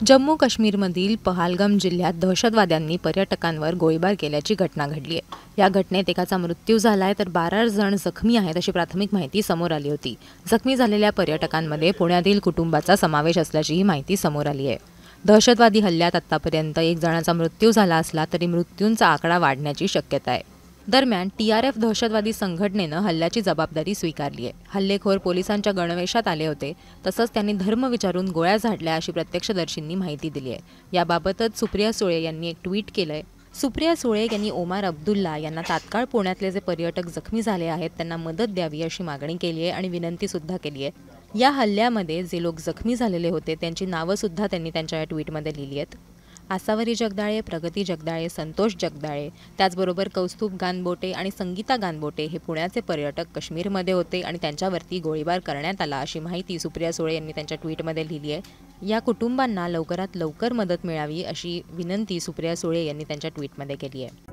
जम्मू काश्मीरमधील पहलगाम जिल्ह्यात दहशतवाद्यांनी पर्यटकांवर गोळीबार केल्याची घटना घडली आहे। या घटनेत एकाचा मृत्यू झालाय तर 12 जण जखमी आहेत अशी प्राथमिक माहिती समोर आली होती। जखमी झालेल्या पर्यटकांमध्ये पुण्यातील कुटुंबाचा समावेश असल्याचीही माहिती समोर आली आहे। दहशतवादी हल्ल्यात आतापर्यंत 1 जणाचा मृत्यू झाला असला तरी मृत्यूंचा आकडा वाढण्याची शक्यता आहे। दरम्यान TRF दहशतवादी संघटनेनं हल्ल्याची जबाबदारी स्वीकारली आहे। हल्लेखोर पोलिसांच्या गणवेशात आले होते, तसंच त्यांनी धर्म विचारून गोळ्या झाडल्या अशी प्रत्यक्षदर्शींनी माहिती दिली आहे। याबाबतच सुप्रिया सुळे यांनी एक ट्विट केलंय। सुप्रिया सुळे यांनी ओमार अब्दुल्ला यांना तात्काळ पुण्यातले जे पर्यटक जखमी झाले आहेत त्यांना मदत द्यावी अशी मागणी केली आहे आणि विनंती सुद्धा केली आहे। या हल्ल्यामध्ये जे लोक जखमी झालेले होते त्यांची नावं सुद्धा त्यांनी त्यांच्या या ट्विटमध्ये लिहिली आहेत। आसावरी जगदाळे, प्रगती जगदाळे, संतोष जगदाळे, त्याचबरोबर कौस्तुभ गानबोटे आणि संगीता गानबोटे हे पुण्याचे पर्यटक काश्मीरमध्ये होते आणि त्यांच्यावरती गोळीबार करण्यात आला अशी माहिती सुप्रिया सुळे यांनी त्यांच्या ट्विटमध्ये लिहिली आहे। या कुटुंबांना लवकरात लवकर मदत मिळावी अशी विनंती सुप्रिया सुळे यांनी त्यांच्या ट्विटमध्ये केली आहे।